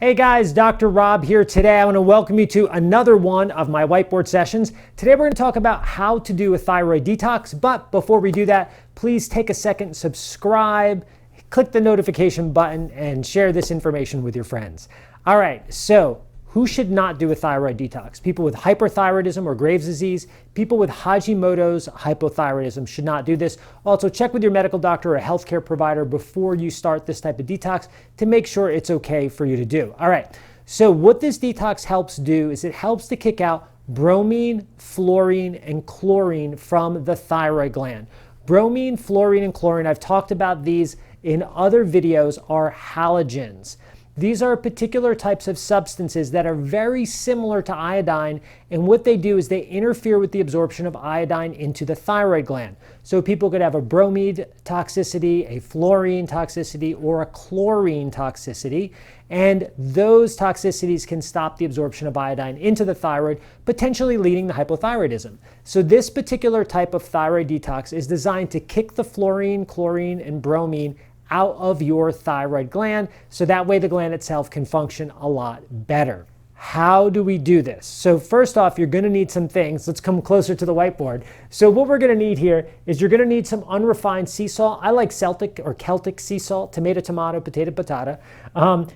Hey guys, Dr. Rob here. Today I want to welcome you to another one of my whiteboard sessions. Today we're going to talk about how to do a thyroid detox, but before we do that, please take a second, subscribe, click the notification button, and share this information with your friends. All right, so who should not do a thyroid detox? People with hyperthyroidism or Graves' disease, people with Hashimoto's hypothyroidism should not do this. Also, check with your medical doctor or a healthcare provider before you start this type of detox to make sure it's okay for you to do. All right, so what this detox helps do is it helps to kick out bromine, fluorine, and chlorine from the thyroid gland. Bromine, fluorine, and chlorine, I've talked about these in other videos, are halogens. These are particular types of substances that are very similar to iodine, and what they do is they interfere with the absorption of iodine into the thyroid gland. So people could have a bromide toxicity, a fluorine toxicity, or a chlorine toxicity, and those toxicities can stop the absorption of iodine into the thyroid, potentially leading to hypothyroidism. So this particular type of thyroid detox is designed to kick the fluorine, chlorine, and bromine out of your thyroid gland, so that way the gland itself can function a lot better. How do we do this? So first off, you're going to need some things. Let's come closer to the whiteboard. So what we're going to need here is you're going to need some unrefined sea salt. I like Celtic or Celtic sea salt, tomato, tomato, potato, patata.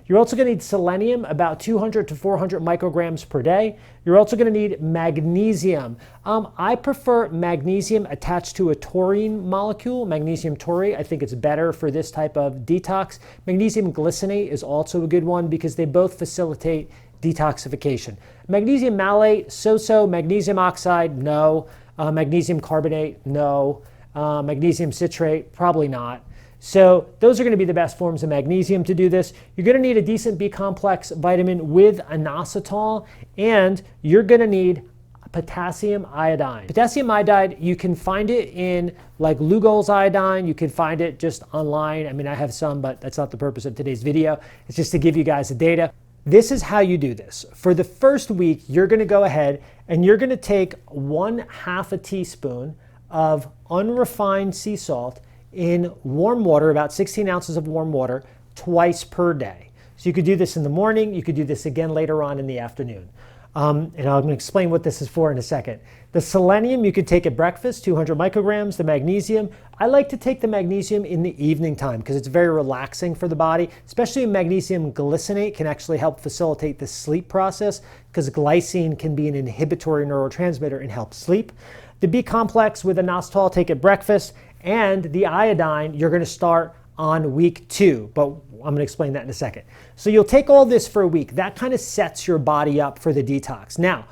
You're also going to need selenium, about 200 to 400 micrograms per day. You're also going to need magnesium. I prefer magnesium attached to a taurine molecule, magnesium taurate. I think it's better for this type of detox. Magnesium glycinate is also a good one because they both facilitate detoxification. Magnesium malate, so-so. Magnesium oxide, no. Magnesium carbonate, no. Magnesium citrate, probably not. So those are going to be the best forms of magnesium to do this. You're going to need a decent B-complex vitamin with inositol, and you're going to need potassium iodine. Potassium iodide, you can find it in like Lugol's iodine. You can find it just online. I mean, I have some, but that's not the purpose of today's video. It's just to give you guys the data. This is how you do this. For the first week, you're going to go ahead and you're going to take 1/2 teaspoon of unrefined sea salt in warm water, about 16 ounces of warm water, twice per day. So you could do this in the morning. You could do this again later on in the afternoon. And I'm going to explain what this is for in a second. The selenium you could take at breakfast, 200 micrograms. The magnesium, I like to take the magnesium in the evening time because it's very relaxing for the body, especially magnesium glycinate can actually help facilitate the sleep process because glycine can be an inhibitory neurotransmitter and help sleep. The B-complex with inositol, take at breakfast, and the iodine you're going to start on week 2, but I'm going to explain that in a second. So you'll take all this for a week. That kind of sets your body up for the detox. Now,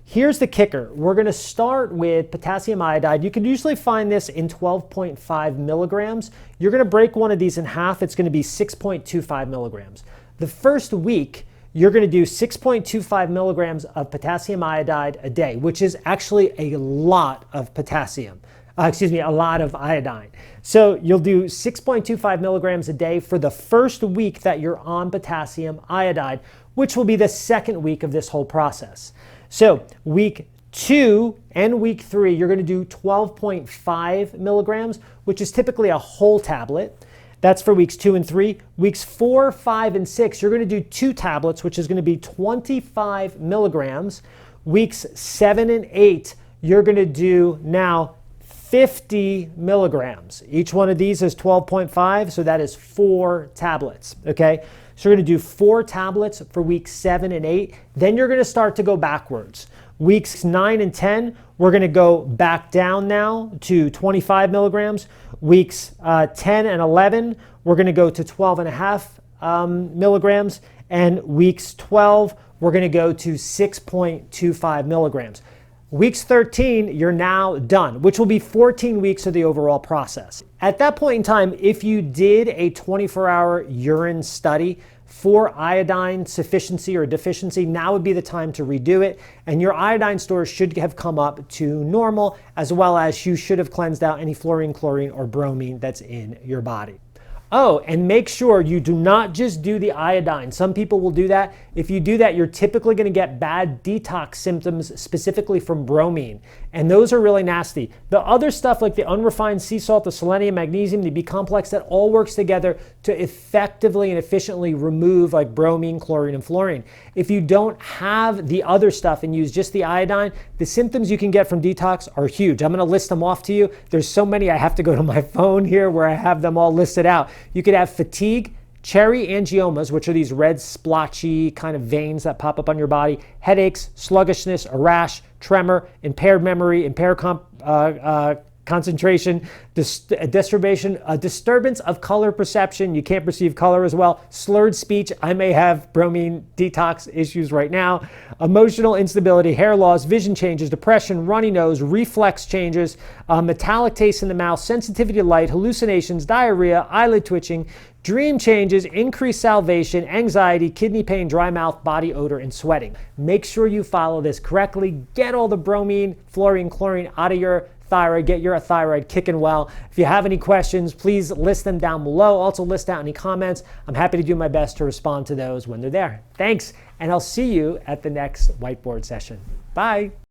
here's the kicker. We're going to start with potassium iodide. You can usually find this in 12.5 milligrams. You're going to break one of these in half. It's going to be 6.25 milligrams. The first week, you're going to do 6.25 milligrams of potassium iodide a day, which is actually a lot of potassium. A lot of iodine. So you'll do 6.25 milligrams a day for the first week that you're on potassium iodide, which will be the second week of this whole process. So week 2 and week 3, you're going to do 12.5 milligrams, which is typically a whole tablet. That's for weeks 2 and 3. Weeks 4, 5, and 6, you're going to do 2 tablets, which is going to be 25 milligrams. Weeks 7 and 8, you're going to do now 50 milligrams. Each one of these is 12.5, so that is 4 tablets, okay? So you're going to do 4 tablets for weeks 7 and 8. Then you're going to start to go backwards. Weeks 9 and 10, we're going to go back down now to 25 milligrams. Weeks 10 and 11, we're going to go to 12.5 milligrams. And weeks 12, we're going to go to 6.25 milligrams. Weeks 13, you're now done, which will be 14 weeks of the overall process. At that point in time, if you did a 24-hour urine study for iodine sufficiency or deficiency, now would be the time to redo it. And your iodine stores should have come up to normal, as well as you should have cleansed out any fluorine, chlorine, or bromine that's in your body. Oh, and make sure you do not just do the iodine. Some people will do that. If you do that, you're typically going to get bad detox symptoms, specifically from bromine. And those are really nasty. The other stuff like the unrefined sea salt, the selenium, magnesium, the B complex, that all works together to effectively and efficiently remove like bromine, chlorine, and fluorine. If you don't have the other stuff and use just the iodine, the symptoms you can get from detox are huge. I'm going to list them off to you. There's so many, I have to go to my phone here where I have them all listed out. You could have fatigue, cherry angiomas, which are these red splotchy kind of veins that pop up on your body, headaches, sluggishness, a rash, tremor, impaired memory, impaired concentration, a disturbance of color perception. You can't perceive color as well. Slurred speech. I may have bromine detox issues right now. Emotional instability, hair loss, vision changes, depression, runny nose, reflex changes, metallic taste in the mouth, sensitivity to light, hallucinations, diarrhea, eyelid twitching, dream changes, increased salivation, anxiety, kidney pain, dry mouth, body odor, and sweating. Make sure you follow this correctly. Get all the bromine, fluorine, chlorine out of your thyroid, get your thyroid kicking well. If you have any questions, please list them down below. Also list out any comments. I'm happy to do my best to respond to those when they're there. Thanks, and I'll see you at the next whiteboard session. Bye.